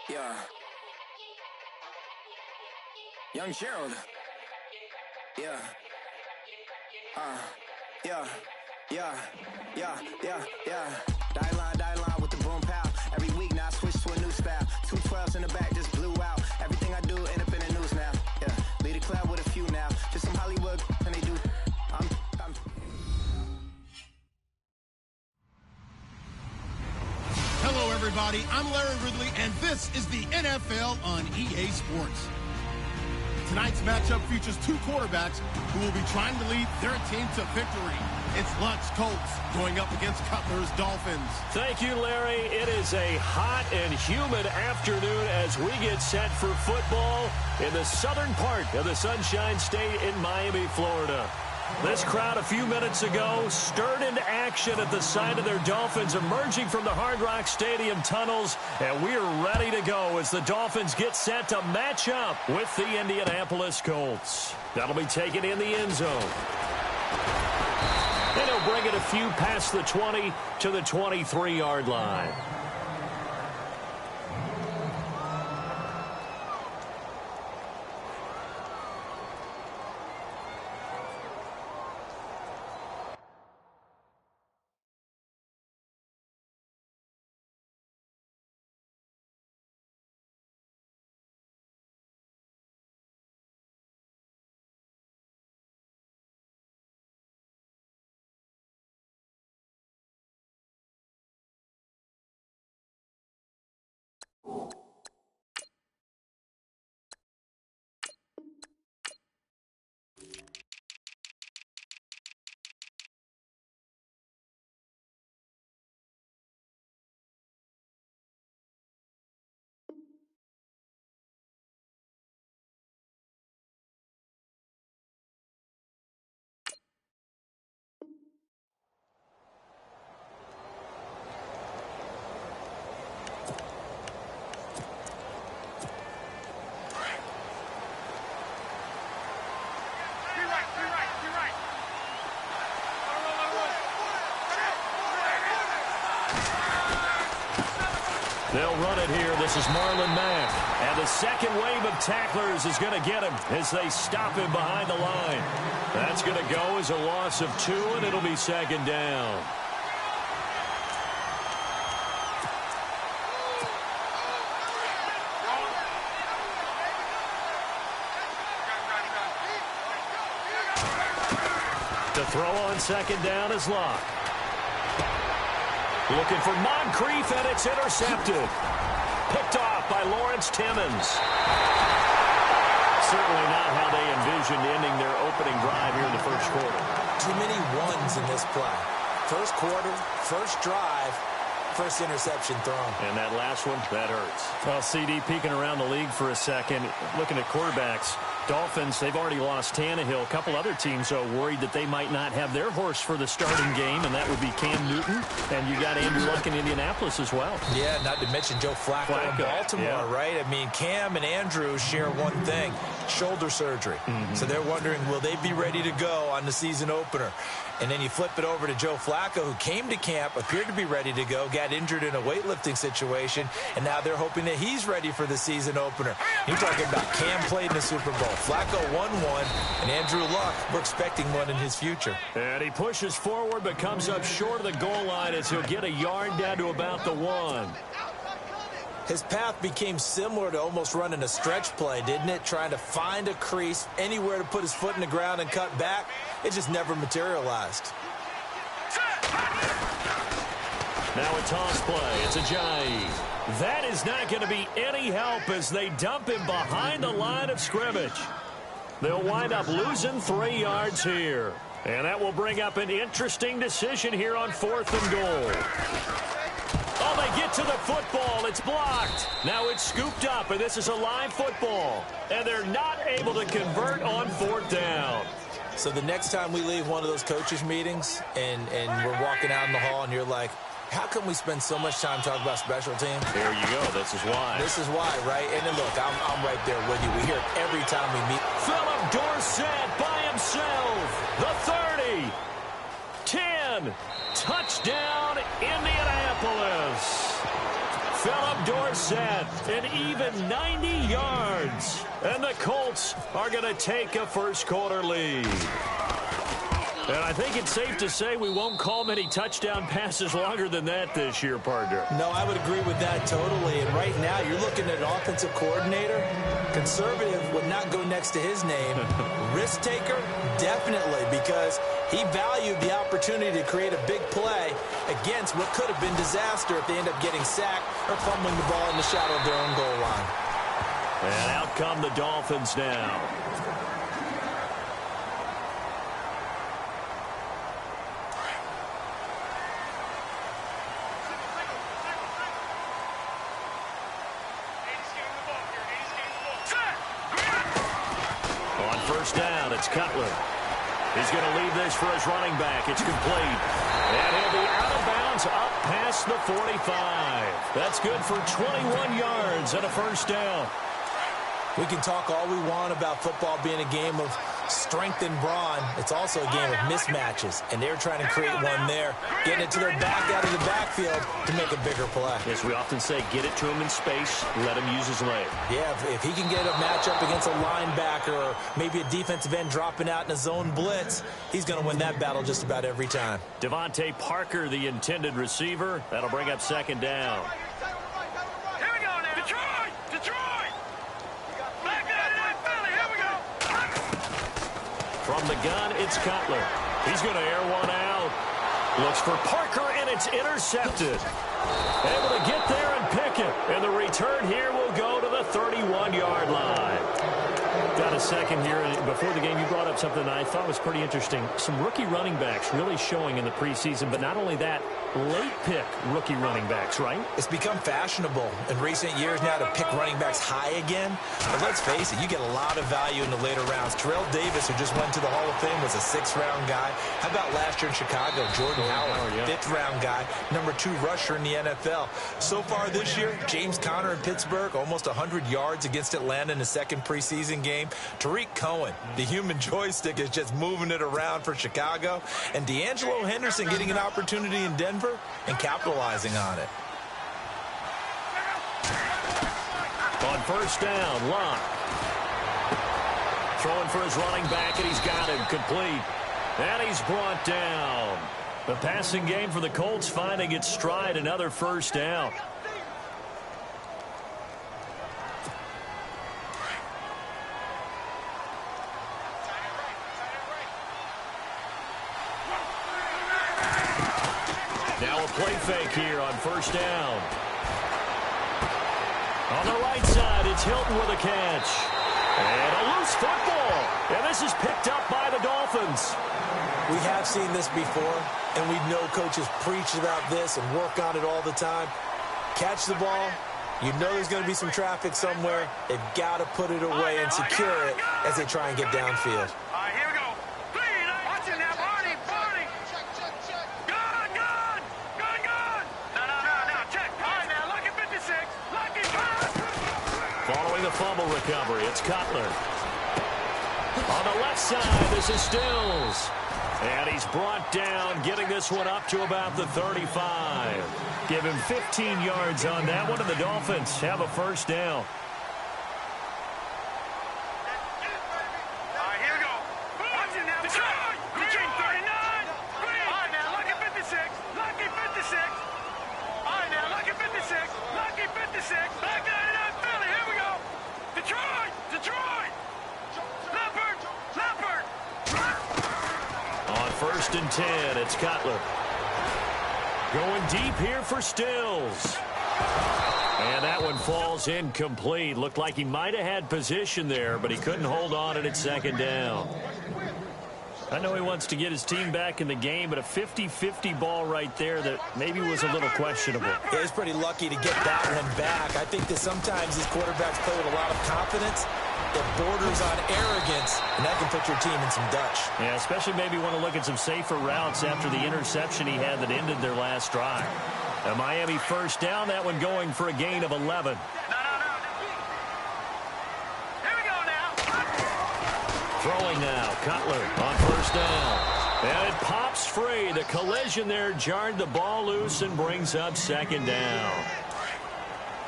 Yeah. Young Gerald. Yeah. Yeah. Die line with the boom pow. Every week now I switch to a new style. 212s in the back just blew out. Everything I do end up in the news now. Yeah. Lead a club with a few now. Just some Hollywood and they do. I'm Hello, everybody. I'm Larry Ridley, and this is the NFL on EA Sports. Tonight's matchup features two quarterbacks who will be trying to lead their team to victory. It's Luck's Colts going up against Cutler's Dolphins. Thank you, Larry. It is a hot and humid afternoon as we get set for football in the southern part of the Sunshine State in Miami, Florida. This crowd a few minutes ago stirred into action at the sight of their Dolphins emerging from the Hard Rock Stadium tunnels, and we're ready to go as the Dolphins get set to match up with the Indianapolis Colts. That'll be taken in the end zone. And he'll bring it a few past the 20 to the 23-yard line. They'll run it here. This is Marlon Mack. And the second wave of tacklers is going to get him as they stop him behind the line. That's going to go as a loss of 2, and it'll be second down. The throw on second down is Locke. Looking for Moncrief, and it's intercepted. Picked off by Lawrence Timmons. Certainly not how they envisioned ending their opening drive here in the first quarter. Too many ones in this play. First quarter, first drive, first interception thrown. And that last one, that hurts. Well, CD peeking around the league for a second, looking at quarterbacks. Dolphins, they've already lost Tannehill. A couple other teams are worried that they might not have their horse for the starting game, and that would be Cam Newton. And you got Andrew Luck in Indianapolis as well. Yeah, not to mention Joe Flacco in Baltimore, right? I mean, Cam and Andrew share one thing, shoulder surgery. So they're wondering, will they be ready to go on the season opener? And then you flip it over to Joe Flacco, who came to camp, appeared to be ready to go, got injured in a weightlifting situation, and now they're hoping that he's ready for the season opener. You're talking about Cam played in the Super Bowl. Flacco won one, and Andrew Luck, we're expecting one in his future. And he pushes forward but comes up short of the goal line as he'll get a yard down to about the 1. His path became similar to almost running a stretch play, didn't it? Trying to find a crease, anywhere to put his foot in the ground and cut back. It just never materialized. Now a toss play. It's Ajayi. That is not going to be any help as they dump him behind the line of scrimmage. They'll wind up losing 3 yards here. And that will bring up an interesting decision here on 4th and goal. Oh, they get to the football. It's blocked. Now it's scooped up, and this is a live football. And they're not able to convert on 4th down. So the next time we leave one of those coaches' meetings and we're walking out in the hall and you're like, how come we spend so much time talking about special teams? There you go. This is why. This is why, right? And then look, I'm right there with you. We hear it every time we meet. Philip Dorsett by himself. The 30. 10. Touchdown, Indianapolis. Philip Dorsett, an even 90 yards. And the Colts are going to take a first-quarter lead. And I think it's safe to say we won't call many touchdown passes longer than that this year, partner. No, I would agree with that totally. And right now, you're looking at an offensive coordinator. Conservative would not go next to his name. Risk taker, definitely, because he valued the opportunity to create a big play against what could have been disaster if they end up getting sacked or fumbling the ball in the shadow of their own goal line. And out come the Dolphins now. First down, it's Cutler. He's going to leave this for his running back. It's complete. And he'll be out of bounds up past the 45. That's good for 21 yards and a first down. We can talk all we want about football being a game of strength and brawn. It's also a game of mismatches, and they're trying to create one there, getting it to their back out of the backfield to make a bigger play. As we often say, get it to him in space, let him use his leg. Yeah, if he can get a matchup against a linebacker or maybe a defensive end dropping out in a zone blitz, he's going to win that battle just about every time. Devontae Parker, the intended receiver. That'll bring up second down. Here we go now. Detroit! Detroit! Back out of that Philly. Here we go. From the gun, it's Cutler. He's going to air one out. Looks for Parker, and it's intercepted. Able to get there and pick it. And the return here will go to the 31-yard line. Got a second here. Before the game, you brought up something that I thought was pretty interesting. Some rookie running backs really showing in the preseason, but not only that, late pick rookie running backs, right? It's become fashionable in recent years now to pick running backs high again. But let's face it, you get a lot of value in the later rounds. Terrell Davis, who just went to the Hall of Fame, was a 6th-round guy. How about last year in Chicago, Jordan Howard, yeah. 5th-round guy, #2 rusher in the NFL. So far this year, James Conner in Pittsburgh, almost 100 yards against Atlanta in the second preseason game. Tariq Cohen, the human joystick, is just moving it around for Chicago. And D'Angelo Henderson getting an opportunity in Denver and capitalizing on it. On first down, Locke. Throwing for his running back, and he's got him complete. And he's brought down. The passing game for the Colts finding its stride, another first down. Now a play fake here on first down. On the right side, it's Hilton with a catch. And a loose football. And this is picked up by the Dolphins. We have seen this before, and we know coaches preach about this and work on it all the time. Catch the ball. You know there's going to be some traffic somewhere. They've got to put it away and secure it as they try and get downfield. All right, here we go. Clean. Watch it now, Barney. Barney. Gun, gun. Gun, gun. No. Check. All right, now, lucky 56. Lucky 5. Following the fumble recovery, it's Cutler. On the left side, this is Stills. And he's brought down, getting this one up to about the 35. Give him 15 yards on that one, and the Dolphins have a first down. All right, here we go. Watch it now. Detroit. 39. All right, now, lucky 56. Lucky 56. All right, now, lucky 56. Lucky 56. Back out of that Philly. Here we go. Detroit. Detroit. Leopard. Leopard. On first and 10, it's Cutler. Going deep here for Stills. And that one falls incomplete. Looked like he might have had position there, but he couldn't hold on, and it's second down. I know he wants to get his team back in the game, but a 50-50 ball right there that maybe was a little questionable. Yeah, he's pretty lucky to get that one back. I think that sometimes these quarterbacks play with a lot of confidence that borders on arrogance, and that can put your team in some Dutch. Yeah, especially maybe want to look at some safer routes after the interception he had that ended their last drive. A Miami first down, that one going for a gain of 11. No. Here we go now. Throwing now, Cutler on first down. And it pops free. The collision there jarred the ball loose and brings up second down.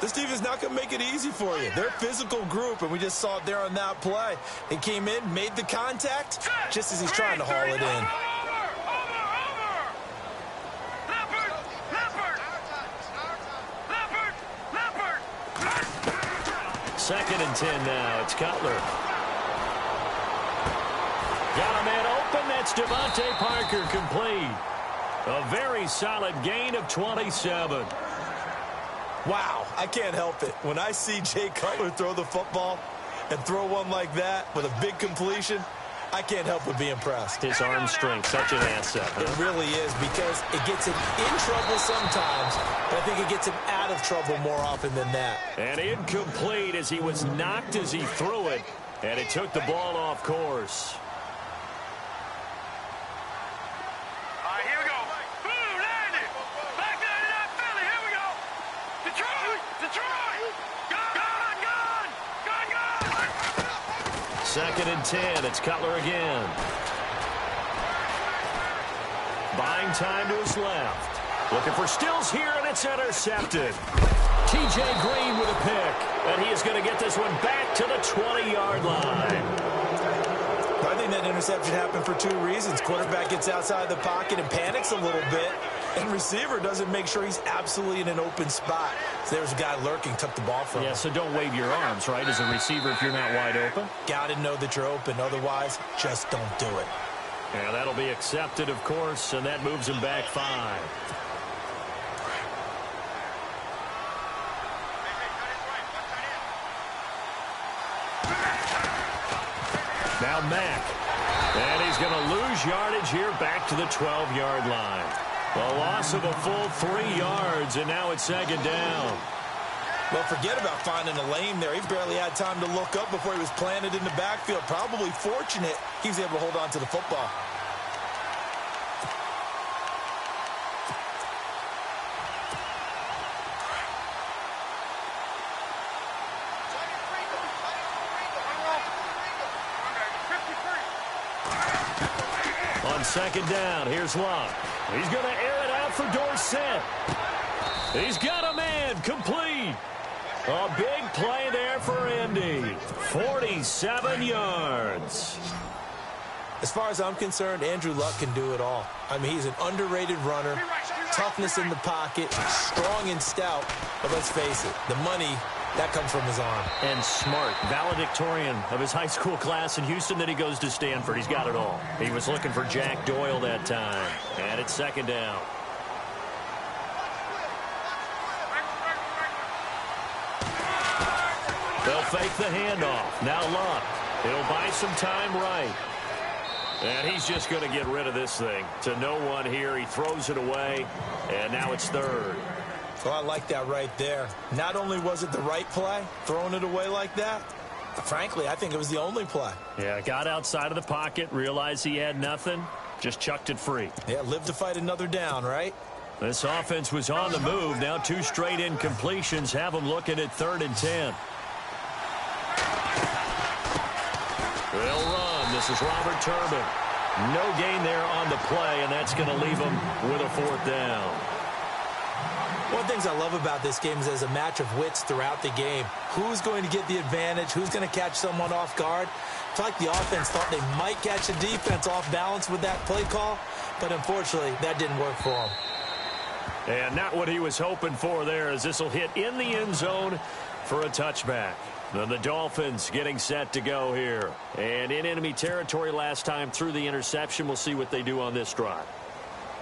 This defense not going to make it easy for you. They're a physical group, and we just saw it there on that play. They came in, made the contact, just as he's trying to haul it in. Second and 10 now. It's Cutler. Got a man open. That's Devontae Parker complete. A very solid gain of 27. Wow, I can't help it. When I see Jay Cutler throw the football and throw one like that with a big completion, I can't help but be impressed. His arm strength, such an asset. Huh? It really is, because it gets him in trouble sometimes, but I think it gets him out of trouble more often than that. And incomplete as he was knocked as he threw it, and it took the ball off course. All right, here we go. Boom, landed. Back there to that Philly. Here we go. Detroit, Detroit. Gone. Second and 10. It's Cutler again. Buying time to his left. Looking for Stills here, and it's intercepted. T.J. Green with a pick, and he is going to get this one back to the 20-yard line. I think that interception happened for two reasons. Quarterback gets outside the pocket and panics a little bit, and receiver doesn't make sure he's absolutely in an open spot. So there's a guy lurking, took the ball from him. Yeah, so don't wave your arms, right, as a receiver if you're not wide open. Got to know that you're open. Otherwise, just don't do it. Yeah, that'll be accepted, of course, and that moves him back 5. Now Mack. And he's going to lose yardage here back to the 12-yard line. A loss of a full 3 yards, and now it's second down. Well, forget about finding a lane there. He barely had time to look up before he was planted in the backfield. Probably fortunate he was able to hold on to the football. On second down, here's Luck. He's going to air it out for Dorsett. He's got a man complete. A big play there for Indy. 47 yards. As far as I'm concerned, Andrew Luck can do it all. I mean, he's an underrated runner, toughness in the pocket, strong and stout. But let's face it, the money, that comes from his arm. And smart, valedictorian of his high school class in Houston. Then he goes to Stanford. He's got it all. He was looking for Jack Doyle that time. And it's second down. They'll fake the handoff. Now Luck. He'll buy some time right. And he's just going to get rid of this thing. To no one here. He throws it away. And now it's third. Well, I like that right there. Not only was it the right play, throwing it away like that, but frankly, I think it was the only play. Yeah, got outside of the pocket, realized he had nothing, just chucked it free. Yeah, live to fight another down, right? This offense was on the move. Now 2 straight incompletions have them looking at 3rd and 10. They'll run. This is Robert Turbin. No gain there on the play, and that's going to leave them with a 4th down. One of the things I love about this game is there's a match of wits throughout the game. Who's going to get the advantage? Who's going to catch someone off guard? It's like the offense thought they might catch the defense off balance with that play call, but unfortunately, that didn't work for them. And not what he was hoping for there, as this will hit in the end zone for a touchback. Then the Dolphins getting set to go here. And in enemy territory last time through the interception. We'll see what they do on this drive.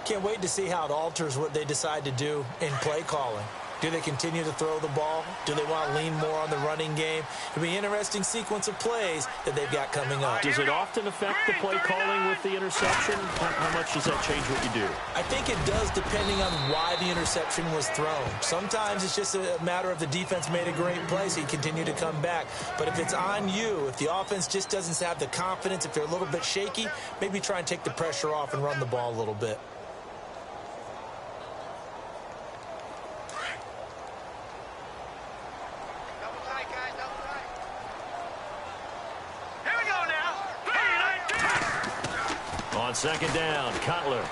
Can't wait to see how it alters what they decide to do in play calling. Do they continue to throw the ball? Do they want to lean more on the running game? It'll be an interesting sequence of plays that they've got coming up. Does it often affect the play calling with the interception? How much does that change what you do? I think it does, depending on why the interception was thrown. Sometimes it's just a matter of the defense made a great play, so you continue to come back. But if it's on you, if the offense just doesn't have the confidence, if they're a little bit shaky, maybe try and take the pressure off and run the ball a little bit. On second down, Cutler.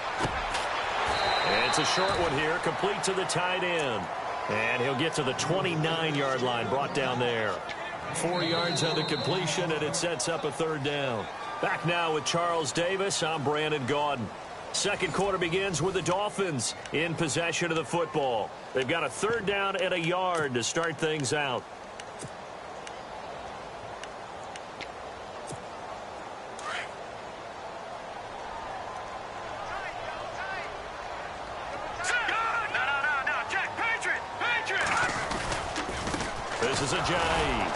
And it's a short one here, complete to the tight end. And he'll get to the 29-yard line, brought down there. 4 yards on the completion, and it sets up a third down. Back now with Charles Davis. I'm Brandon Gaudin. Second quarter begins with the Dolphins in possession of the football. They've got a third down and a yard to start things out. This is a Jay.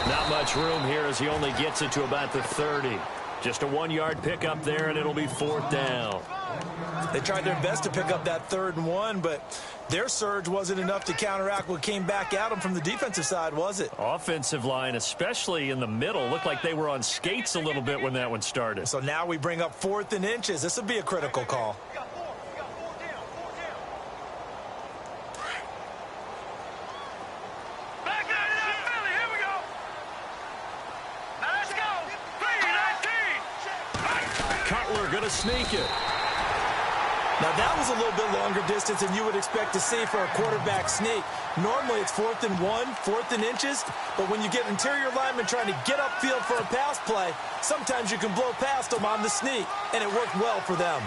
Not much room here as he only gets it to about the 30. Just a 1-yard pickup there, and it'll be fourth down. They tried their best to pick up that 3rd and 1, but their surge wasn't enough to counteract what came back at them from the defensive side, was it? Offensive line, especially in the middle, looked like they were on skates a little bit when that one started. So now we bring up 4th and inches. This will be a critical call. Going to sneak it. Now that was a little bit longer distance than you would expect to see for a quarterback sneak. Normally it's 4th and 1, 4th and inches, but when you get interior linemen trying to get upfield for a pass play, sometimes you can blow past them on the sneak, and it worked well for them.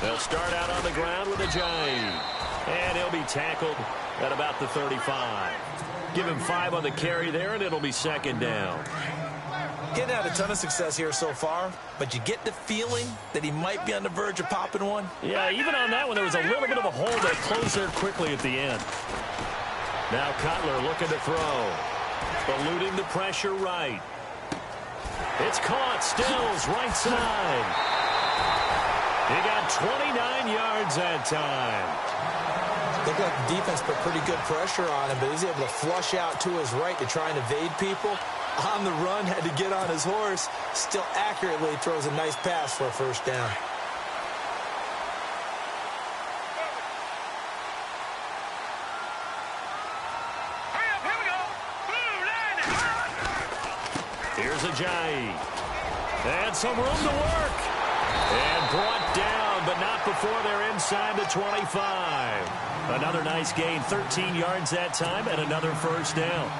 They'll start out on the ground with a giant, and he'll be tackled at about the 35. Give him 5 on the carry there, and it'll be second down. Getting had a ton of success here so far, but you get the feeling that he might be on the verge of popping one. Yeah, even on that one, there was a little bit of a hole that closed there quickly at the end. Now Cutler looking to throw. Eluding the pressure right. It's caught. Stills right side. He got 29 yards that time. Looked like the defense put pretty good pressure on him, but he's able to flush out to his right to try and evade people. On the run, had to get on his horse. Still accurately throws a nice pass for a first down. Here's a Jai. And some room to work. And brought down, but not before they're inside the 25. Another nice gain, 13 yards that time, and another first down.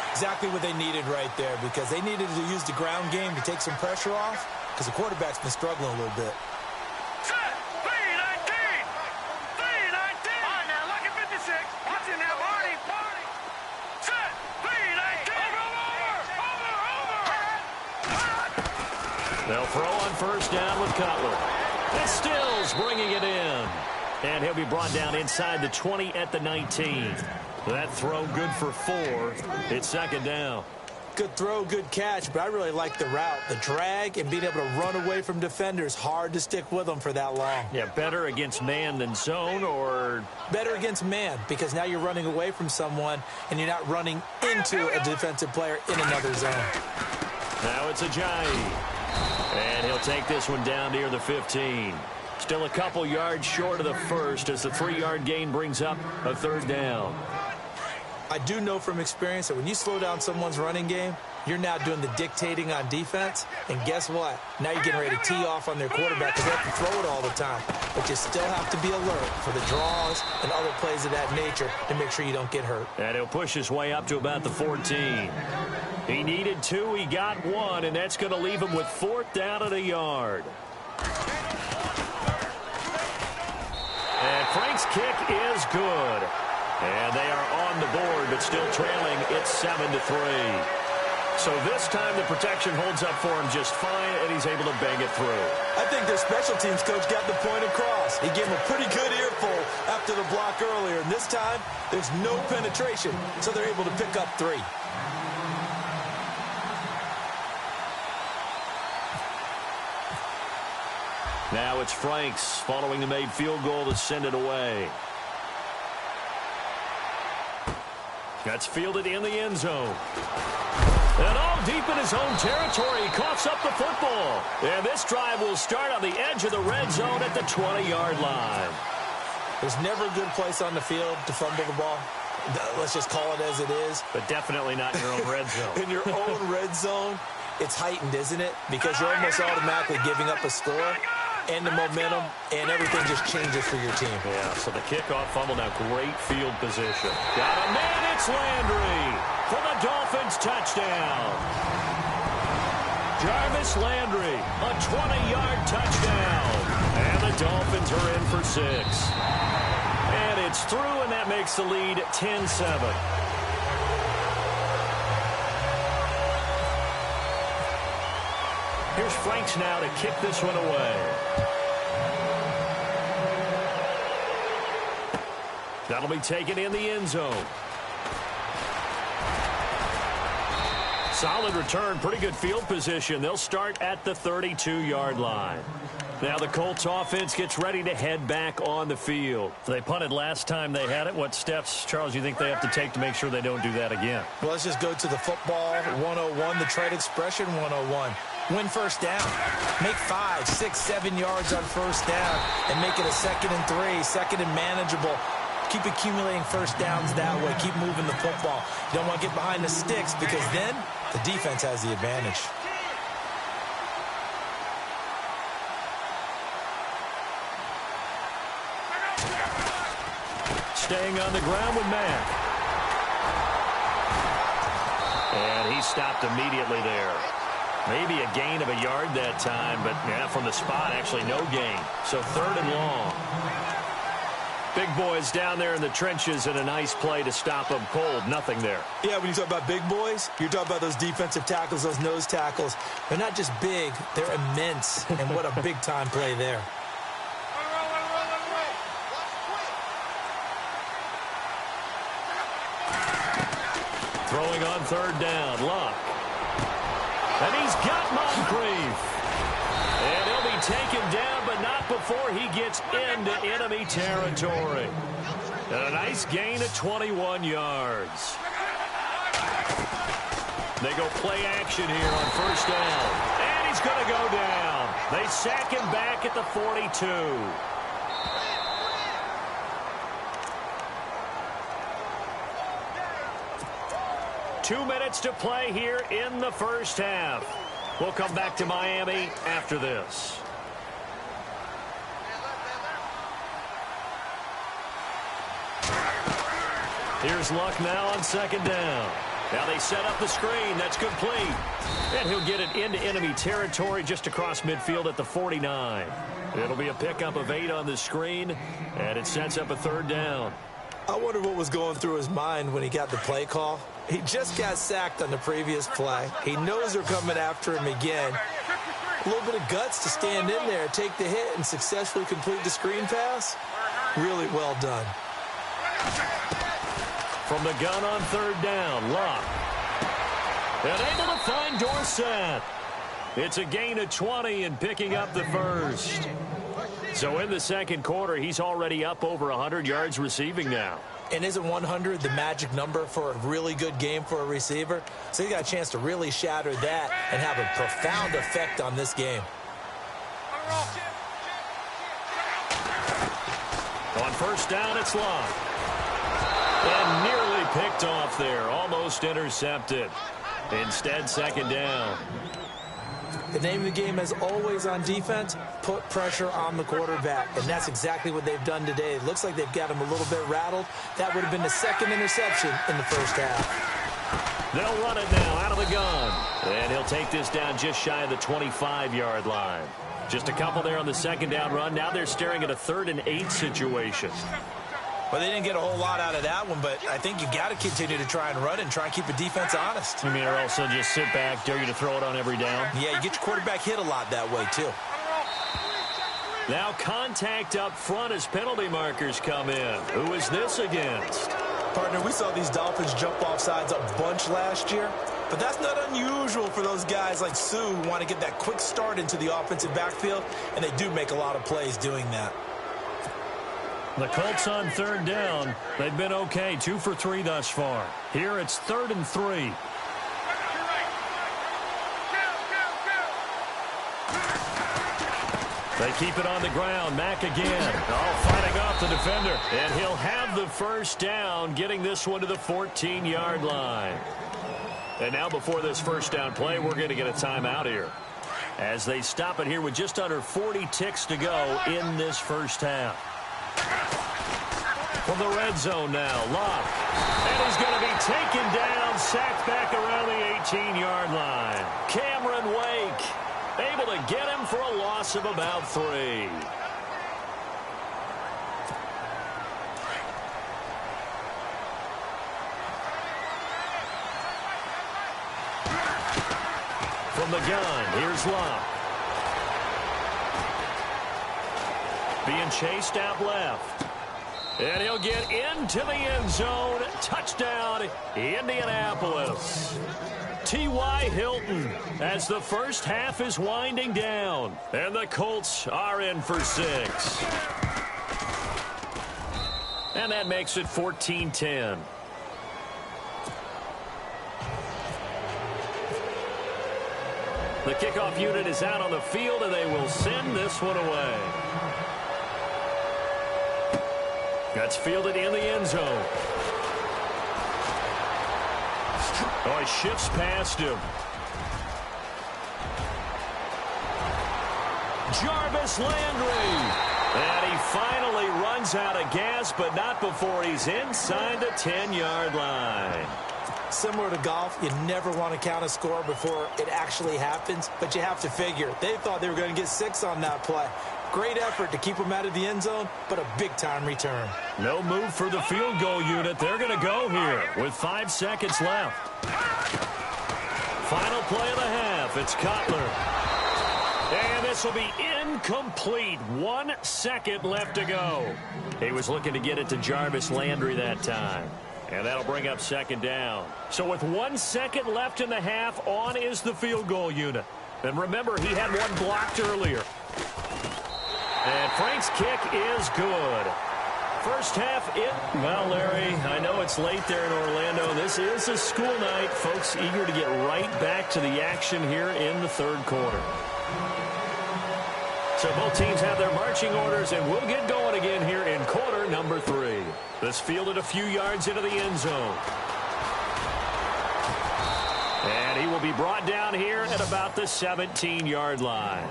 Exactly what they needed right there, because they needed to use the ground game to take some pressure off, because the quarterback's been struggling a little bit. Set! 3-19! 3-19! All right, now, lucky 56. Watch it now, Barney. Set! 3-19! Over! They'll throw on first down with Cutler. And Stills bringing it in. And he'll be brought down inside the 20 at the 19. That throw good for 4. It's second down. Good throw, good catch, but I really like the route. The drag and being able to run away from defenders. Hard to stick with them for that long. Yeah, better against man than zone, or? Better against man, because now you're running away from someone and you're not running into a defensive player in another zone. Now it's a Jai. And he'll take this one down near the 15. Still a couple yards short of the first as the 3-yard gain brings up a third down. I do know from experience that when you slow down someone's running game, you're now doing the dictating on defense. And guess what? Now you're getting ready to tee off on their quarterback because they have to throw it all the time. But you still have to be alert for the draws and other plays of that nature to make sure you don't get hurt. And he'll push his way up to about the 14. He needed 2, he got 1, and that's going to leave him with 4th down and a yard. And Frank's kick is good. And they are on the board, but still trailing. It's 7-3. So this time the protection holds up for him just fine, and he's able to bang it through. I think their special teams coach got the point across. He gave him a pretty good earful after the block earlier. And this time, there's no penetration, so they're able to pick up 3. Now it's Franks following the made field goal to send it away. That's fielded in the end zone. And all deep in his own territory, he coughs up the football. And this drive will start on the edge of the red zone at the 20-yard line. There's never a good place on the field to fumble the ball. Let's just call it as it is. But definitely not in your own red zone. In your own red zone, it's heightened, isn't it? Because you're almost automatically giving up a score and the momentum, and everything just changes for your team. Yeah, so the kickoff fumble, now great field position. Got a man, it's Landry for the Dolphins touchdown. Jarvis Landry, a 20-yard touchdown. And the Dolphins are in for 6. And it's through, and that makes the lead 10-7. Here's Franks now to kick this one away. That'll be taken in the end zone. Solid return, pretty good field position. They'll start at the 32-yard line. Now the Colts offense gets ready to head back on the field. They punted last time they had it. What steps, Charles, you think they have to take to make sure they don't do that again? Well, let's just go to the football 101, the trade expression 101. Win first down. Make 5, 6, 7 yards on first down and make it a 2nd and 3, 2nd and manageable. Keep accumulating first downs that way. Keep moving the football. You don't want to get behind the sticks because then the defense has the advantage. Staying on the ground with Mack. And he stopped immediately there. Maybe a gain of a yard that time, but yeah, from the spot, actually no gain. So 3rd and long. Big boys down there in the trenches, and a nice play to stop them cold. Nothing there. Yeah, when you talk about big boys, you're talking about those defensive tackles, those nose tackles. They're not just big, they're immense. And what a big-time play there. Throwing on 3rd down, Luck. And he's got Moncrief. And he'll be taken down, but not before he gets into enemy territory. And a nice gain of 21 yards. They go play action here on 1st down. And he's going to go down. They sack him back at the 42. Two minutes to play here in the first half. We'll come back to Miami after this. Here's Luck now on 2nd down. Now they set up the screen. That's complete. And he'll get it into enemy territory just across midfield at the 49. It'll be a pickup of 8 on the screen, and it sets up a 3rd down. I wonder what was going through his mind when he got the play call. He just got sacked on the previous play. He knows they're coming after him again. A little bit of guts to stand in there, take the hit, and successfully complete the screen pass. Really well done. From the gun on 3rd down, Luck. And able to find Dorsett. It's a gain of 20 and picking up the 1st. So in the 2nd quarter, he's already up over 100 yards receiving now. And isn't 100 the magic number for a really good game for a receiver? So he got a chance to really shatter that and have a profound effect on this game. On 1st down, it's Luck. And nearly picked off there. Almost intercepted. Instead, 2nd down. The name of the game, as always on defense, put pressure on the quarterback. And that's exactly what they've done today. It looks like they've got him a little bit rattled. That would have been the 2nd interception in the first half. They'll run it now out of the gun. And he'll take this down just shy of the 25-yard line. Just a couple there on the 2nd down run. Now they're staring at a 3rd and 8 situation. Well, they didn't get a whole lot out of that one, but I think you got to continue to try and run and try and keep the defense honest. You mean, or also just sit back, dare you to throw it on every down? Yeah, you get your quarterback hit a lot that way, too. Now contact up front as penalty markers come in. Who is this against? Partner, we saw these Dolphins jump off sides a bunch last year, but that's not unusual for those guys like Sue who want to get that quick start into the offensive backfield, and they do make a lot of plays doing that. The Colts on 3rd down. They've been okay, 2 for 3 thus far. Here it's 3rd and 3. They keep it on the ground. Mack again. Oh, fighting off the defender. And he'll have the 1st down, getting this one to the 14-yard line. And now before this first down play, we're going to get a timeout here, as they stop it here with just under 40 ticks to go in this first half. From the red zone now, Love. And he's going to be taken down, sacked back around the 18-yard line. Cameron Wake able to get him for a loss of about 3. From the gun, here's Love. Being chased out left. And he'll get into the end zone. Touchdown, Indianapolis. T.Y. Hilton as the first half is winding down. And the Colts are in for 6. And that makes it 14-10. The kickoff unit is out on the field, and they will send this one away. That's fielded in the end zone. Oh, he shifts past him. Jarvis Landry. And he finally runs out of gas, but not before he's inside the 10-yard line. Similar to golf, you never want to count a score before it actually happens, but you have to figure. They thought they were going to get 6 on that play. Great effort to keep them out of the end zone, but a big-time return. No move for the field goal unit. They're going to go here with 5 seconds left. Final play of the half. It's Cutler. And this will be incomplete. 1 second left to go. He was looking to get it to Jarvis Landry that time. And that'll bring up second down. So with 1 second left in the half, on is the field goal unit. And remember, he had one blocked earlier. And Frank's kick is good. First half, well, Larry, I know it's late there in Orlando. This is a school night. Folks eager to get right back to the action here in the third quarter. So both teams have their marching orders, and we'll get going again here in quarter number 3. This fielded a few yards into the end zone. And he will be brought down here at about the 17-yard line.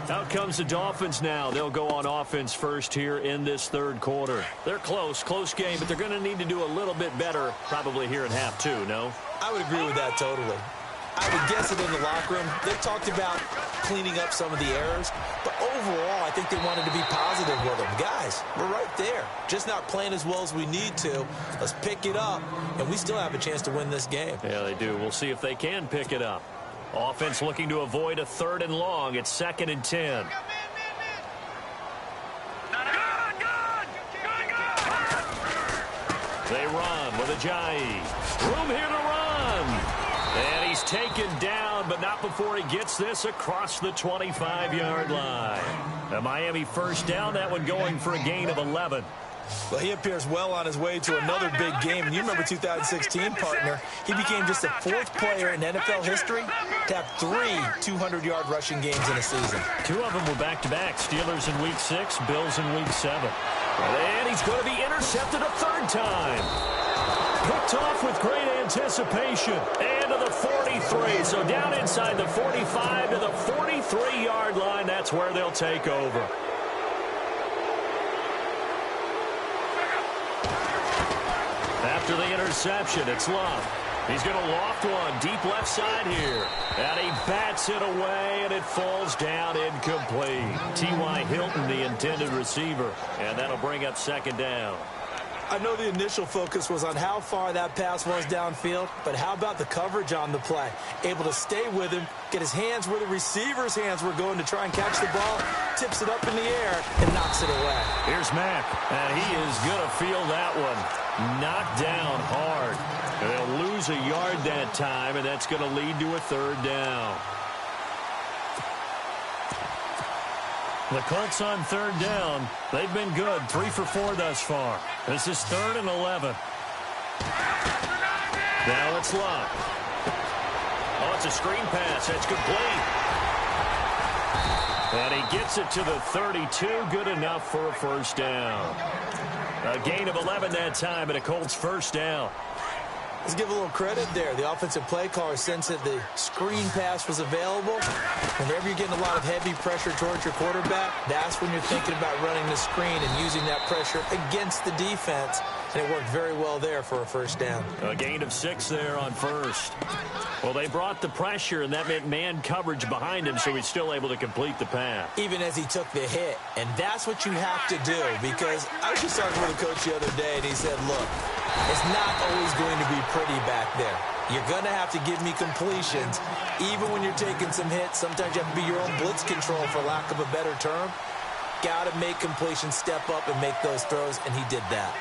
Out comes the Dolphins now. They'll go on offense first here in this third quarter. They're close game, but they're going to need to do a little bit better probably here in half 2, no? I would agree with that totally. I would guess it in the locker room. They talked about cleaning up some of the errors, but overall, I think they wanted to be positive with them. Guys, we're right there. Just not playing as well as we need to. Let's pick it up, and we still have a chance to win this game. Yeah, they do. We'll see if they can pick it up. Offense looking to avoid a 3rd and long. It's 2nd and 10. They run with Ajayi. Room here to run. And he's taken down, but not before he gets this across the 25-yard line. A Miami first down, that one going for a gain of 11. Well, he appears well on his way to another big game. And you remember 2016, partner, he became just the 4th player in NFL history to have 3 200-yard rushing games in a season. 2 of them were back-to-back. Steelers in Week 6, Bills in Week 7. And he's going to be intercepted a 3rd time. Picked off with great anticipation. And to the 43. So down inside the 45 to the 43-yard line. That's where they'll take over. After the interception, it's Love. He's going to loft one deep left side here. And he bats it away, and it falls down incomplete. T.Y. Hilton, the intended receiver. And that'll bring up second down. I know the initial focus was on how far that pass was downfield, but how about the coverage on the play? Able to stay with him, get his hands where the receiver's hands were going to try and catch the ball, tips it up in the air, and knocks it away. Here's Mack, and he is going to feel that one. Knocked down hard. They'll lose a yard that time, and that's going to lead to a 3rd down. The Colts on 3rd down. They've been good, 3 for 4 thus far. This is 3rd and 11. Now it's Love. Oh, it's a screen pass. That's complete. And he gets it to the 32. Good enough for a first down. A gain of 11 that time, and a Colts first down. Let's give a little credit there. The offensive play caller sensed that the screen pass was available. Whenever you're getting a lot of heavy pressure towards your quarterback, that's when you're thinking about running the screen and using that pressure against the defense. And it worked very well there for a first down. A gain of 6 there on first. Well, they brought the pressure, and that meant man coverage behind him, so he's still able to complete the pass. Even as he took the hit. And that's what you have to do, because I was just talking with a coach the other day, and he said, look, it's not always going to be pretty back there. You're going to have to give me completions. Even when you're taking some hits, sometimes you have to be your own blitz control, for lack of a better term. Got to make completions, step up, and make those throws, and he did that.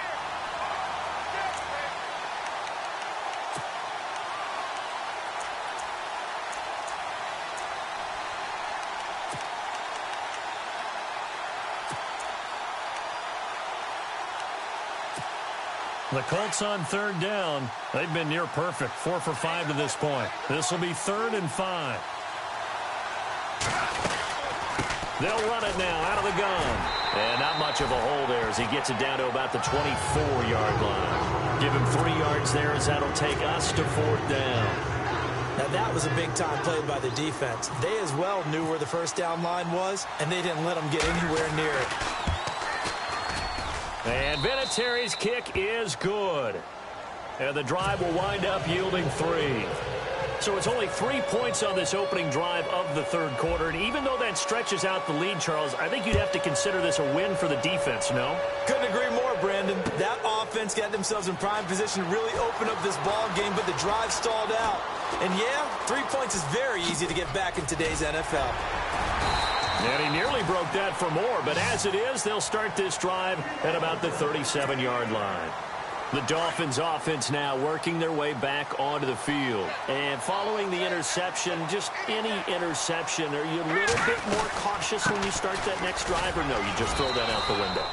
The Colts on third down. They've been near perfect. 4 for 5 to this point. This will be 3rd and 5. They'll run it now out of the gun. And not much of a hole there as he gets it down to about the 24-yard line. Give him 3 yards there as that'll take us to 4th down. Now, that was a big-time play by the defense. They as well knew where the first down line was, and they didn't let them get anywhere near it. And Vinatieri's kick is good. And the drive will wind up yielding 3. So it's only 3 points on this opening drive of the third quarter. And even though that stretches out the lead, Charles, I think you'd have to consider this a win for the defense, no? Couldn't agree more, Brandon. That offense got themselves in prime position to really open up this ball game, but the drive stalled out. And, yeah, 3 points is very easy to get back in today's NFL. And he nearly broke that for more, but as it is, they'll start this drive at about the 37-yard line. The Dolphins offense now working their way back onto the field. And following the interception, just any interception, are you a little bit more cautious when you start that next drive, or no, you just throw that out the window?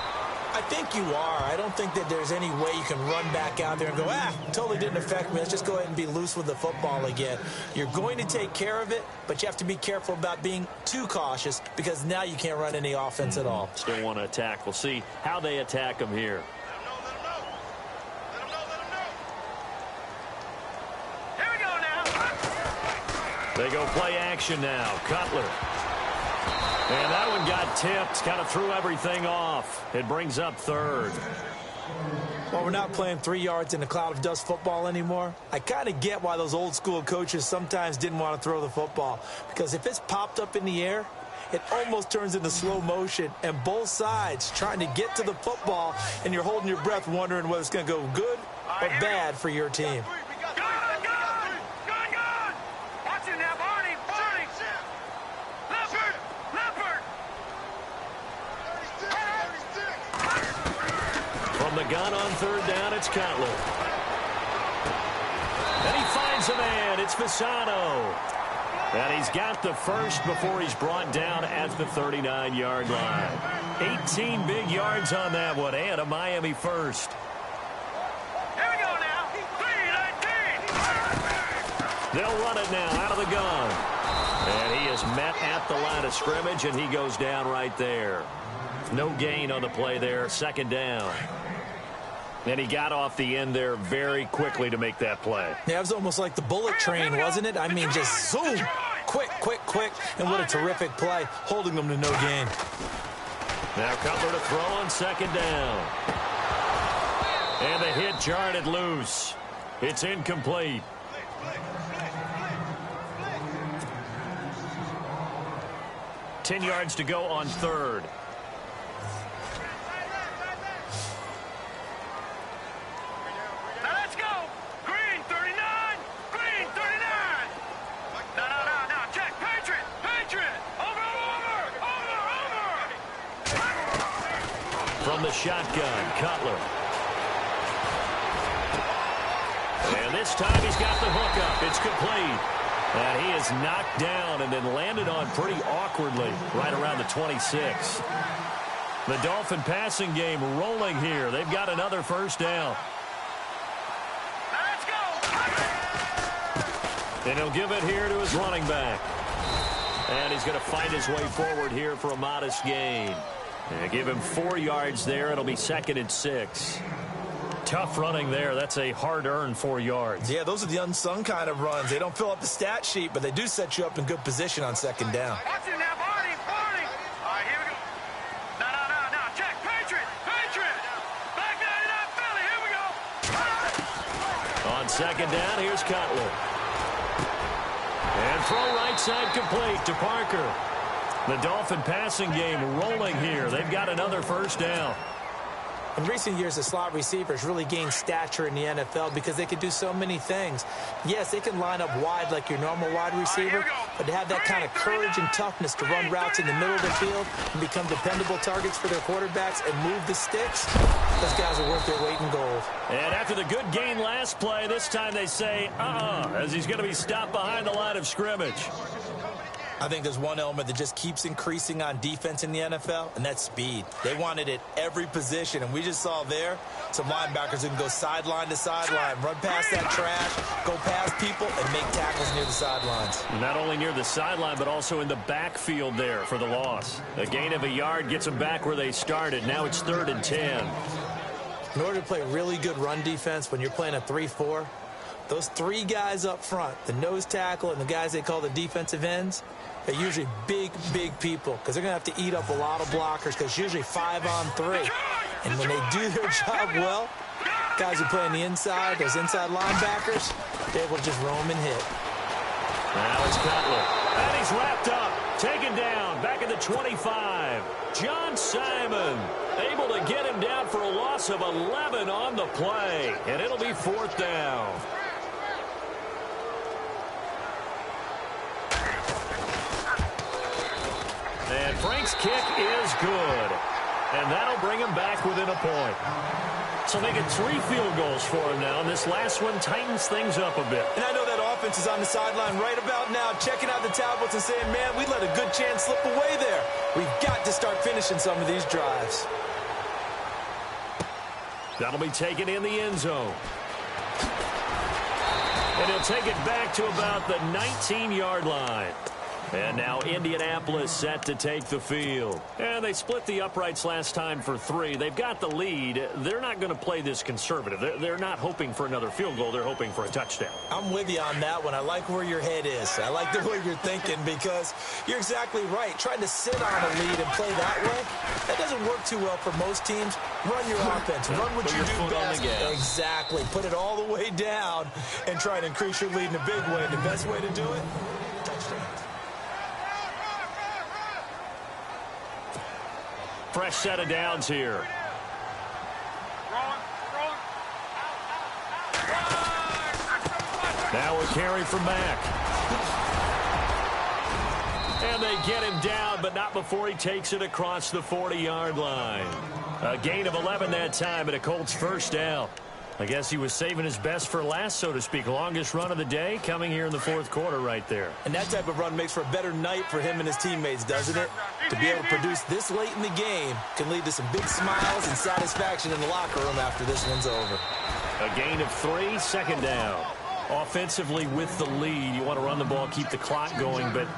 I think you are. I don't think that there's any way you can run back out there and go, totally didn't affect me. Let's just go ahead and be loose with the football again. You're going to take care of it, but you have to be careful about being too cautious because now you can't run any offense at all. Still want to attack. We'll see how they attack them here. Here we go now. They go play action now. Cutler. And that one got tipped, kind of threw everything off. It brings up 3rd. Well, we're not playing 3 yards in a cloud of dust football anymore. I kind of get why those old school coaches sometimes didn't want to throw the football. Because if it's popped up in the air, it almost turns into slow motion. And both sides trying to get to the football, and you're holding your breath wondering whether it's going to go good or bad for your team. The gun on third down, it's Cutler. And he finds a man. It's Fasano. And he's got the first before he's brought down at the 39-yard line. 18 big yards on that one, and a Miami first. Here we go now. 3-19. They'll run it now out of the gun. And he is met at the line of scrimmage, and he goes down right there. No gain on the play there, 2nd down. And he got off the end there very quickly to make that play. Yeah, it was almost like the bullet train, wasn't it? I mean, just zoom, quick, quick, quick. And what a terrific play, holding them to no gain. Now Cutler to throw on 2nd down. And the hit jarred it loose. It's incomplete. Ten yards to go on 3rd. From the shotgun, Cutler. And this time he's got the hook up. It's complete. And he is knocked down and then landed on pretty awkwardly right around the 26. The Dolphin passing game rolling here. They've got another first down. Let's go. And he'll give it here to his running back. And he's going to find his way forward here for a modest gain. And give him 4 yards there. It'll be 2nd and 6. Tough running there. That's a hard-earned 4 yards. Yeah, those are the unsung kind of runs. They don't fill up the stat sheet, but they do set you up in good position on second down. Watch it now, Barney. All right, here we go. No. Check. Patriot. Back nine it up, Philly. Here we go. On second down, here's Cutler. And throw right side complete to Parker. The Dolphin passing game rolling here. They've got another first down. In recent years, the slot receivers really gained stature in the NFL because they can do so many things. Yes, they can line up wide like your normal wide receiver, but to have that kind of courage and toughness to run routes in the middle of the field and become dependable targets for their quarterbacks and move the sticks, those guys are worth their weight in gold. And after the good gain last play, this time they say, as he's going to be stopped behind the line of scrimmage. I think there's one element that just keeps increasing on defense in the NFL, and that's speed. They want it at every position, and we just saw there some linebackers who can go sideline to sideline, run past that trash, go past people, and make tackles near the sidelines. Not only near the sideline, but also in the backfield there for the loss. A gain of a yard gets them back where they started. Now it's 3rd and 10. In order to play really good run defense when you're playing a 3-4, those 3 guys up front, the nose tackle and the guys they call the defensive ends, they're usually big people because they're going to have to eat up a lot of blockers because usually 5 on 3. And when they do their job well, guys who play on the inside, those inside linebackers, they're able to just roam and hit. Now it's Cutler. And he's wrapped up, taken down, back at the 25. John Simon able to get him down for a loss of 11 on the play. And it'll be 4th down. And Frank's kick is good. And that'll bring him back within a point. So making 3 field goals for him now. And this last one tightens things up a bit. And I know that offense is on the sideline right about now, checking out the tablets and saying, man, we let a good chance slip away there. We've got to start finishing some of these drives. That'll be taken in the end zone. And he'll take it back to about the 19-yard line. And now Indianapolis set to take the field. And they split the uprights last time for 3. They've got the lead. They're not going to play this conservative. They're not hoping for another field goal. They're hoping for a touchdown. I'm with you on that one. I like where your head is. I like the way you're thinking because you're exactly right. Trying to sit on a lead and play that way, that doesn't work too well for most teams. Run your offense. Run what you do best. Exactly. Put it all the way down and try to increase your lead in a big way. The best way to do it, touchdown. Fresh set of downs here. Now a carry from Mack. And they get him down, but not before he takes it across the 40-yard line. A gain of 11 that time, and a Colts first down. I guess he was saving his best for last, so to speak. Longest run of the day coming here in the 4th quarter right there. And that type of run makes for a better night for him and his teammates, doesn't it? To be able to produce this late in the game can lead to some big smiles and satisfaction in the locker room after this one's over. A gain of 3, 2nd down. Offensively with the lead, you want to run the ball, keep the clock going, but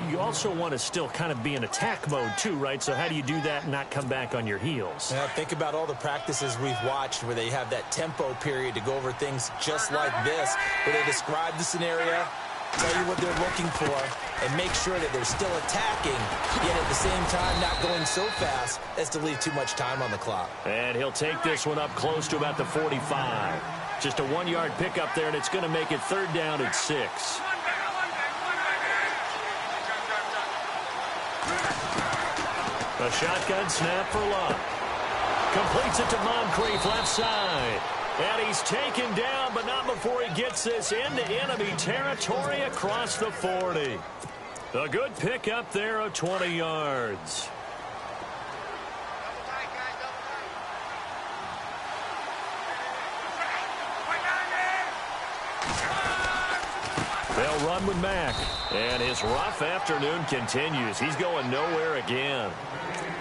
you also want to still kind of be in attack mode too, right? So how do you do that and not come back on your heels? Yeah, think about all the practices we've watched where they have that tempo period to go over things just like this, where they describe the scenario, tell you what they're looking for, and make sure that they're still attacking, yet at the same time not going so fast as to leave too much time on the clock. And he'll take this one up close to about the 45. Just a 1-yard pickup there, and it's going to make it 3rd down at 6. A shotgun snap for Luck. Completes it to Moncrief left side. And he's taken down, but not before he gets this into enemy territory across the 40. A good pickup there of 20 yards. They'll run with Mack. And his rough afternoon continues. He's going nowhere again.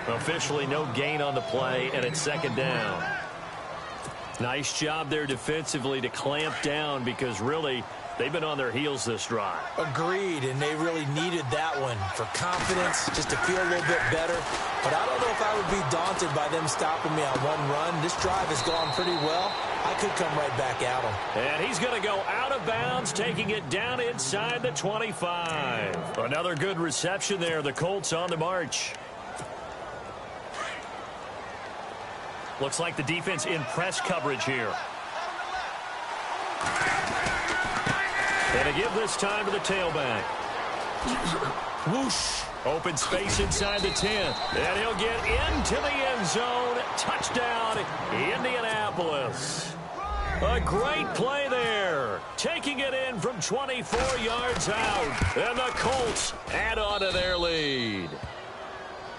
Officially no gain on the play, and it's 2nd down. Nice job there defensively to clamp down because really they've been on their heels this drive. Agreed, and they really needed that one. for confidence, just to feel a little bit better. But I don't know if I would be daunted by them stopping me on one run. This drive has gone pretty well. I could come right back at them. And he's going to go out of bounds, taking it down inside the 25. Another good reception there. The Colts on the march. Looks like the defense in press coverage here. And a give this time to the tailback. Whoosh. Open space inside the 10. And he'll get into the end zone. Touchdown, Indianapolis. A great play there. Taking it in from 24 yards out. And the Colts add on to their lead.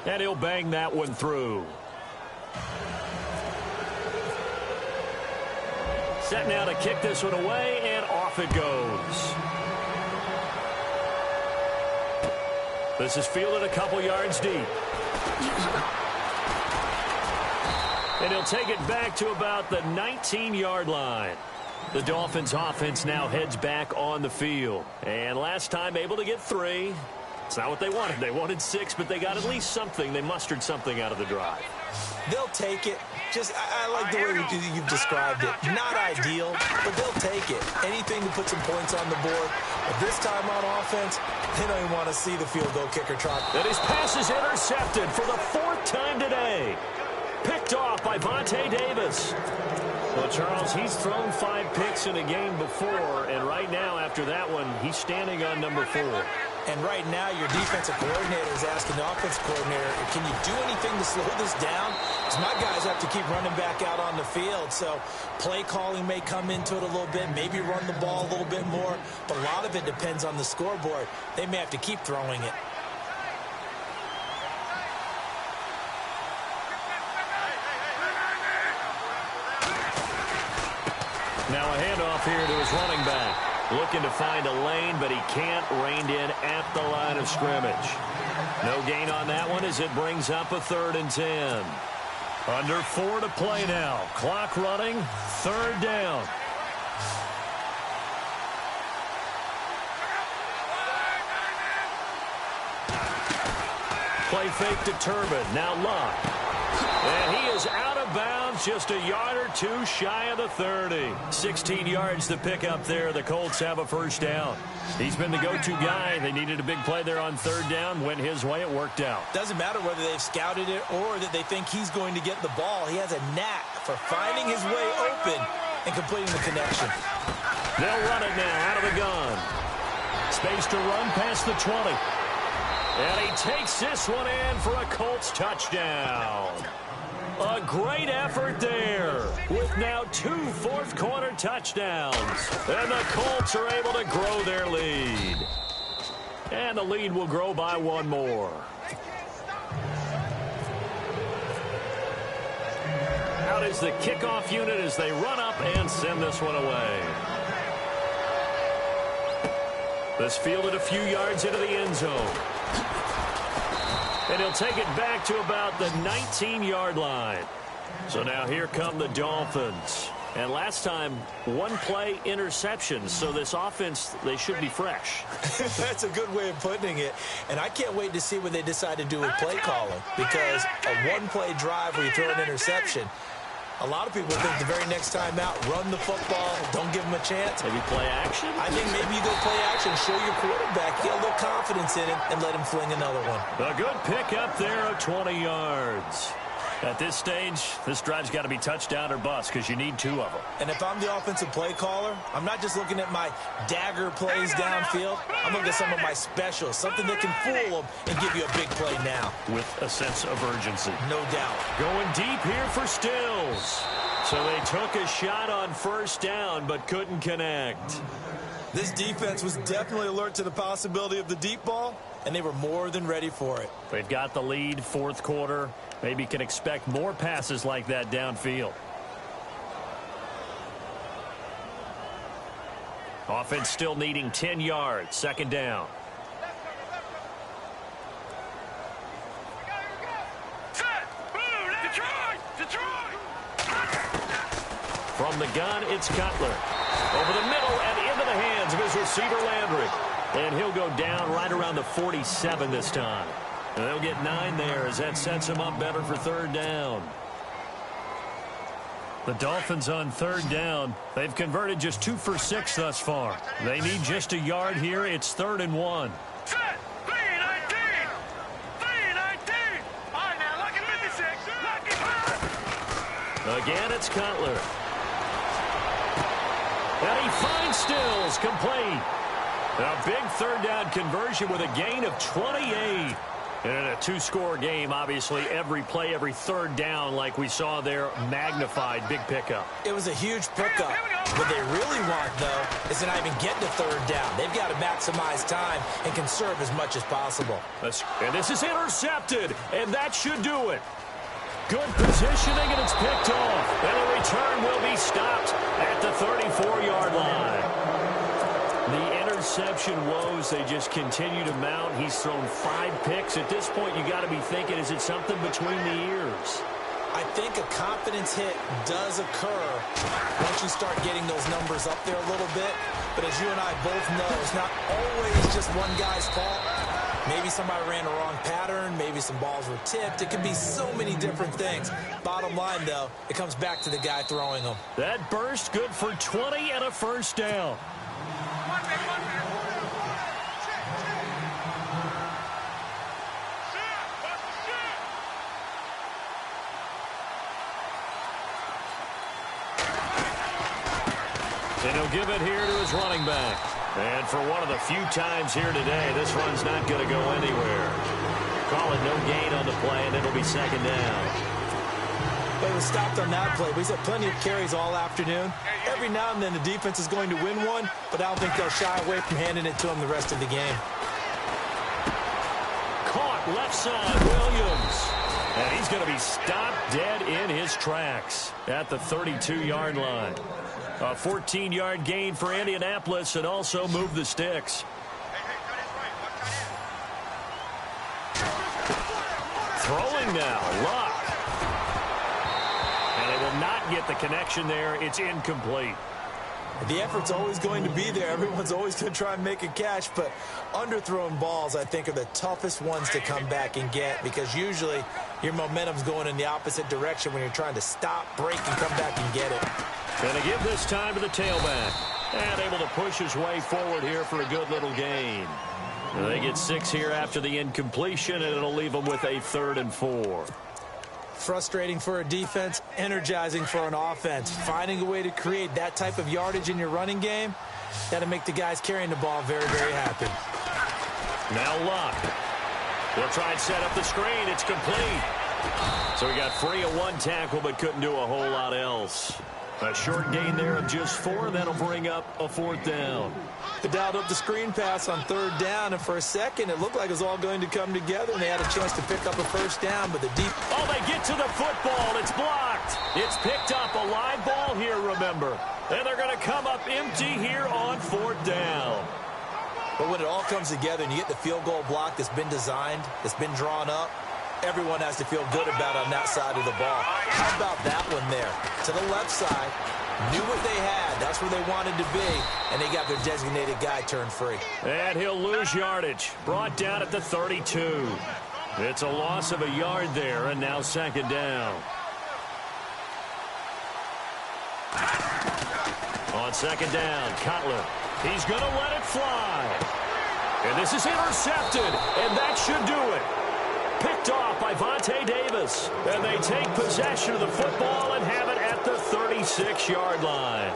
And he'll bang that one through. Set now to kick this one away, and off it goes. This is fielded a couple yards deep. And he'll take it back to about the 19-yard line. The Dolphins' offense now heads back on the field. And last time able to get 3. It's not what they wanted. They wanted 6, but they got at least something. They mustered something out of the drive. They'll take it. I like the way you've described it. Not ideal, but they'll take it. Anything to put some points on the board. But this time on offense, they don't even want to see the field goal kicker try. And his pass is intercepted for the 4th time today. Picked off by Vontae Davis. Well, Charles, he's thrown 5 picks in a game before, and right now, after that one, he's standing on number 4. And right now, your defensive coordinator is asking the offensive coordinator, can you do anything to slow this down? Because my guys have to keep running back out on the field. So play calling may come into it a little bit, maybe run the ball a little bit more. But a lot of it depends on the scoreboard. They may have to keep throwing it. Now a handoff here to his running back. Looking to find a lane, but he can't. Reined in at the line of scrimmage. No gain on that one as it brings up a 3rd and 10. Under 4 to play now. Clock running. 3rd down. Play fake to Turbin. Now Luck. And he is out of bounds, just a yard or 2 shy of the 30. 16 yards to pick up there. The Colts have a 1st down. He's been the go-to guy. They needed a big play there on 3rd down. Went his way. It worked out. Doesn't matter whether they've scouted it or that they think he's going to get the ball. He has a knack for finding his way open and completing the connection. They'll run it now out of the gun. Space to run past the 20. And he takes this one in for a Colts touchdown. A great effort there with now 2 fourth-quarter touchdowns. And the Colts are able to grow their lead. And the lead will grow by 1 more. Out is the kickoff unit as they run up and send this one away. This fielded a few yards into the end zone. And he'll take it back to about the 19-yard line. So now here come the Dolphins. And last time, 1 play interception. So this offense, they should be fresh. That's a good way of putting it. And I can't wait to see what they decide to do with play calling. Because a 1-play drive where you throw an interception, a lot of people think the very next time out, run the football, don't give them a chance. Maybe play action? I think maybe you go play action, show your quarterback, get a little confidence in it, and let him fling another one. A good pick up there of 20 yards. At this stage, this drive's got to be touchdown or bust because you need 2 of them. And if I'm the offensive play caller, I'm not just looking at my dagger plays downfield. I'm looking at some of my specials, something that can fool them and give you a big play now. With a sense of urgency. No doubt. Going deep here for Stills. So they took a shot on 1st down but couldn't connect. This defense was definitely alert to the possibility of the deep ball, and they were more than ready for it. They've got the lead, 4th quarter. Maybe can expect more passes like that downfield. Offense still needing 10 yards. 2nd down. From the gun, it's Cutler. Over the middle and into the hands of his receiver, Landry. And he'll go down right around the 47 this time. And they'll get 9 there as that sets him up better for third down. The Dolphins on third down. They've converted just 2 for 6 thus far. They need just a yard here. It's 3rd and 1. Set. 319. 319. All right, now, lucky 56. Lucky 5. Again, it's Cutler. And he finds Stills, complete. A big third down conversion with a gain of 28. And in a 2-score game, obviously, every play, every third down, like we saw there, magnified. Big pickup. It was a huge pickup. What they really want, though, is to not even get to third down. They've got to maximize time and conserve as much as possible. And this is intercepted, and that should do it. Good positioning, and it's picked off. And the return will be stopped at the 34-yard line. The interception woes, they just continue to mount. He's thrown 5 picks. At this point, you got to be thinking, is it something between the ears? I think a confidence hit does occur once you start getting those numbers up there a little bit. But as you and I both know, it's not always just one guy's fault. Maybe somebody ran a wrong pattern. Maybe some balls were tipped. It could be so many different things. Bottom line, though, it comes back to the guy throwing them. That burst good for 20 and a first down. And he'll give it here to his running back. And for one of the few times here today, this run's not going to go anywhere. Call it no gain on the play, and it'll be second down. But it was stopped on that play. He's had plenty of carries all afternoon. Every now and then the defense is going to win one, but I don't think they'll shy away from handing it to him the rest of the game. Caught left side, Williams. And he's going to be stopped dead in his tracks at the 32-yard line. A 14-yard gain for Indianapolis and also move the sticks. Throwing now, Luck. And they will not get the connection there. It's incomplete. The effort's always going to be there. Everyone's always going to try and make a catch, but underthrown balls, I think, are the toughest ones to come back and get because usually your momentum's going in the opposite direction when you're trying to stop, break, and come back and get it. Going to give this time to the tailback. And able to push his way forward here for a good little gain. And they get 6 here after the incompletion, and it'll leave them with a 3rd and 4. Frustrating for a defense, energizing for an offense. Finding a way to create that type of yardage in your running game, that'll make the guys carrying the ball very, very happy. Now Luck. They'll try and set up the screen. It's complete. So he got free of 1 tackle, but couldn't do a whole lot else. A short gain there of just 4. That'll bring up a 4th down. They dialed up the screen pass on 3rd down, and for a second, it looked like it was all going to come together, and they had a chance to pick up a first down, but the deep... Oh, they get to the football. It's blocked. It's picked up. A live ball here, remember. And they're going to come up empty here on 4th down. But when it all comes together and you get the field goal block that's been designed, that's been drawn up, everyone has to feel good about on that side of the ball. How about that one there? To the left side, knew what they had. That's where they wanted to be, and they got their designated guy turned free. And he'll lose yardage. Brought down at the 32. It's a loss of a yard there, and now 2nd down. On 2nd down, Cutler. He's going to let it fly. And this is intercepted, and that should do it. Picked off by Vontae Davis. And they take possession of the football and have it at the 36-yard line.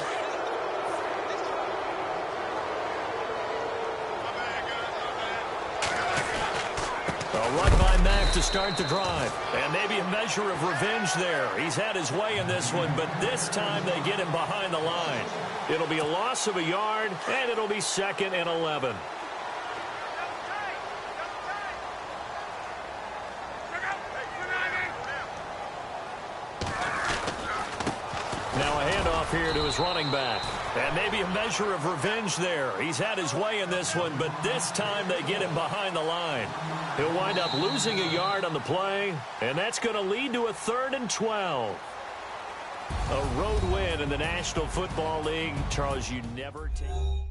A run by Mack to start the drive. And maybe a measure of revenge there. He's had his way in this one, but this time they get him behind the line. It'll be a loss of a yard, and it'll be 2nd and 11. Now a handoff here to his running back. And maybe a measure of revenge there. He's had his way in this one, but this time they get him behind the line. He'll wind up losing a yard on the play, and that's going to lead to a 3rd and 12. A road win in the National Football League. Charles, you never take...